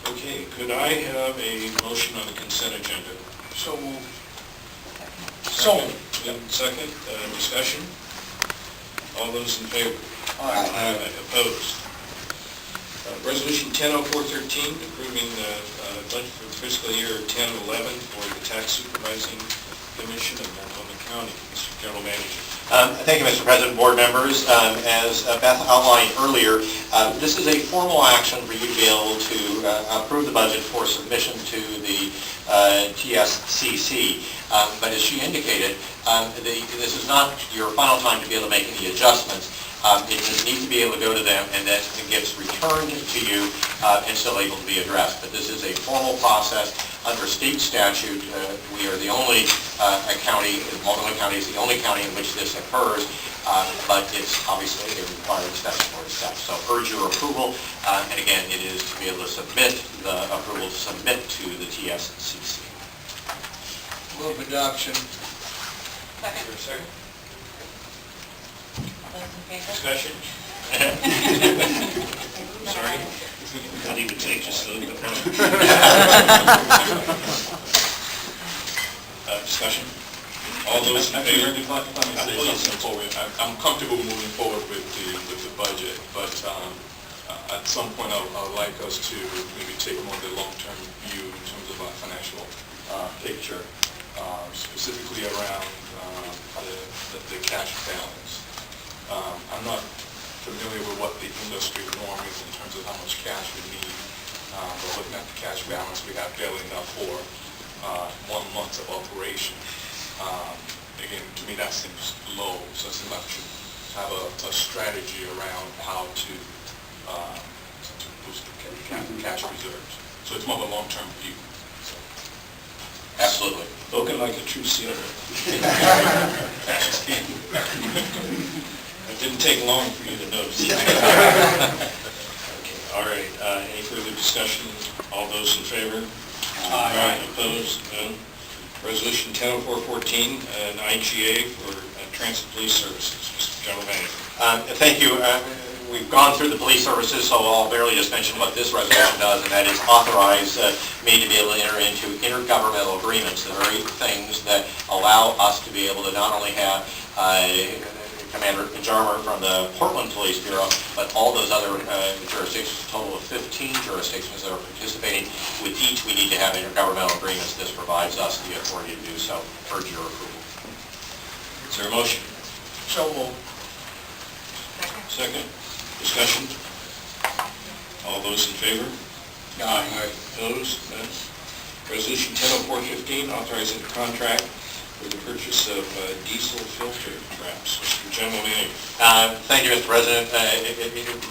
Okay, could I have a motion on the consent agenda? So moved. Second, discussion? All those in favor? Aye. Opposed? Resolution 100413, approving the budget for the fiscal year 1011 for the Tax Supervising Commission of Multnomah County. Mr. General Manager. Thank you, Mr. President, board members. As Beth outlined earlier, this is a formal action for you to be able to approve the budget for submission to the TSCC. But as she indicated, this is not your final time to be able to make any adjustments. It just needs to be able to go to them, and then it gets returned to you and still able to be addressed. But this is a formal process under state statute. We are the only county, Multnomah County is the only county in which this occurs, but it's obviously a required statutory step. So urge your approval, and again, it is to be able to submit the approval to submit to the TSCC. Move adoption. Second. Those in favor? Discussion? Sorry. Not even take just a little bit. Discussion? All those in favor? I'm comfortable moving forward with the budget, but at some point I would like us to maybe take more of the long-term view in terms of our financial picture, specifically around the cash balance. I'm not familiar with what the industry norm is in terms of how much cash we need, but looking at the cash balance we have barely enough for 1 month of operation. Again, to me that seems low, so it seems like we should have a strategy around how to boost the cash reserves. So it's more of a long-term view. So. Absolutely. Spoken like a true sailor. It didn't take long for you to notice. Okay, all right. Any further discussion? All those in favor? Aye. Opposed? No. Resolution 100414, an IGA for Transit Police Services. Mr. General Manager. Thank you. We've gone through the police services, so I'll barely just mention what this resolution does, and that is authorize me to be able to enter into intergovernmental agreements, the very things that allow us to be able to not only have Commander Jarmer from the Portland Police Bureau, but all those other jurisdictions, a total of 15 jurisdictions that are participating. With each, we need to have intergovernmental agreements. This provides us the authority to do so. Urge your approval. Is there a motion? So moved. Second. Discussion? All those in favor? Aye. Opposed? No. Resolution 100415, authorizing a contract for the purchase of diesel filter traps. Mr. General Manager. Thank you, Mr. President.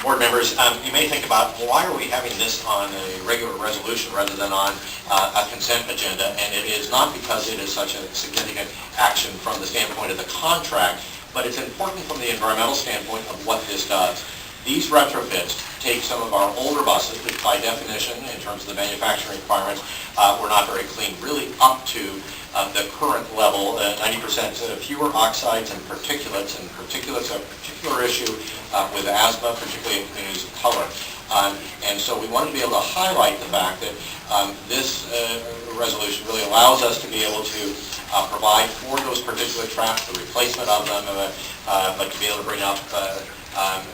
Board members, you may think about, well, why are we having this on a regular resolution rather than on a consent agenda? And it is not because it is such a significant action from the standpoint of the contract, but it's important from the environmental standpoint of what this does. These retrofits take some of our older buses, which by definition, in terms of the manufacturing requirements, were not very clean, really up to the current level, 90% fewer oxides and particulates, and particulates are a particular issue with asthma, particularly in communities of color. And so we wanted to be able to highlight the fact that this resolution really allows us to be able to provide for those particulate traps, the replacement of them, but to be able to bring up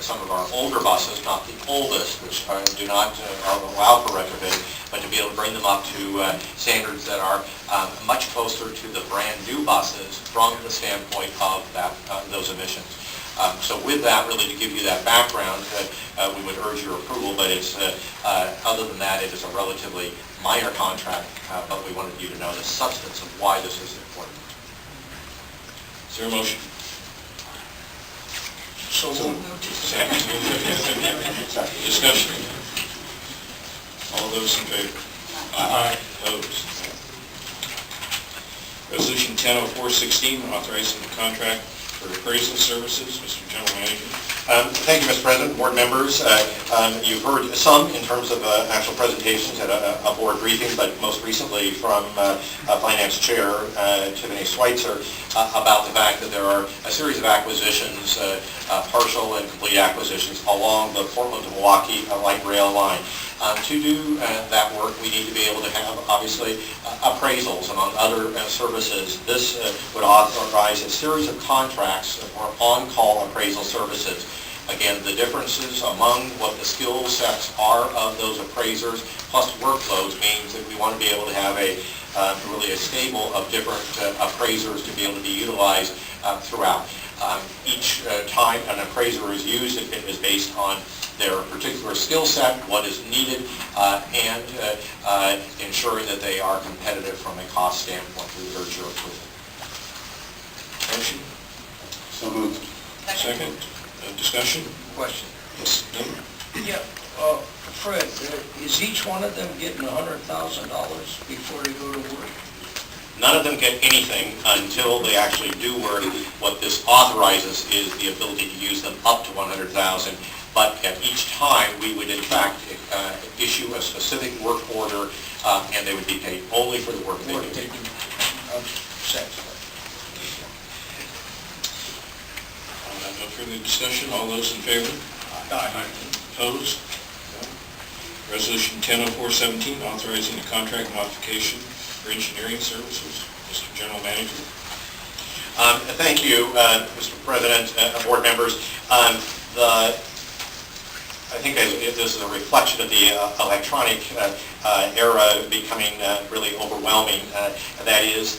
some of our older buses, not the oldest, which do not allow for retrofitting, but to be able to bring them up to standards that are much closer to the brand new buses from the standpoint of those emissions. So with that, really to give you that background, we would urge your approval, but it's other than that, it is a relatively minor contract, but we wanted you to know the substance of why this is important. Is there a motion? So moved. Discussion. All those in favor? Aye. Opposed? Resolution 100416, authorizing the contract for appraisal services. Mr. General Manager. Thank you, Mr. President, board members. You've heard some in terms of actual presentations at a board briefing, but most recently from Finance Chair Tiffany Schweitzer about the fact that there are a series of acquisitions, partial and complete acquisitions along the Portland-Milwaukie light rail line. To do that work, we need to be able to have, obviously, appraisals among other services. This would authorize a series of contracts for on-call appraisal services. Again, the differences among what the skill sets are of those appraisers plus workloads means that we want to be able to have really a stable of different appraisers to be able to be utilized throughout. Each time an appraiser is used, it is based on their particular skill set, what is needed, and ensuring that they are competitive from a cost standpoint. We urge your approval. Motion? So moved. Second? Discussion? Question. Yes. No? Yeah, Fred, is each one of them getting $100,000 before they go to work? None of them get anything until they actually do work. What this authorizes is the ability to use them up to $100,000. But at each time, we would in fact issue a specific work order, and they would be paid only for the work they do. Second. No further discussion. All those in favor? Aye. Opposed? No. Resolution 100417, authorizing a contract modification for engineering services. Mr. General Manager. Thank you, Mr. President, board members. I think this is a reflection of the electronic era becoming really overwhelming. That is,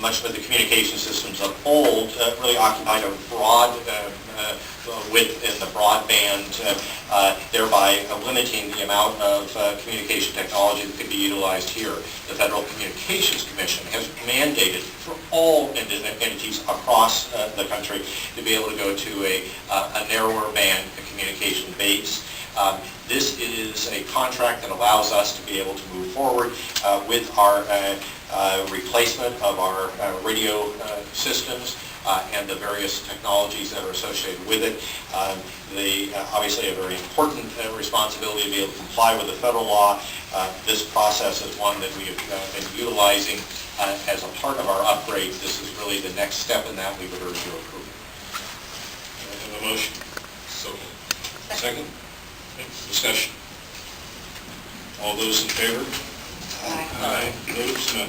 much of the communication systems of old really occupied a broad width in the broadband, thereby limiting the amount of communication technology that could be utilized here. The Federal Communications Commission has mandated for all entities across the country to be able to go to a narrower band communication base. This is a contract that allows us to be able to move forward with our replacement of our radio systems and the various technologies that are associated with it. Obviously a very important responsibility to be able to comply with the federal law. This process is one that we have been utilizing as a part of our upgrade. This is really the next step in that. We would urge your approval. I have a motion. So. Second? Discussion. All those in favor? Aye. Opposed? No.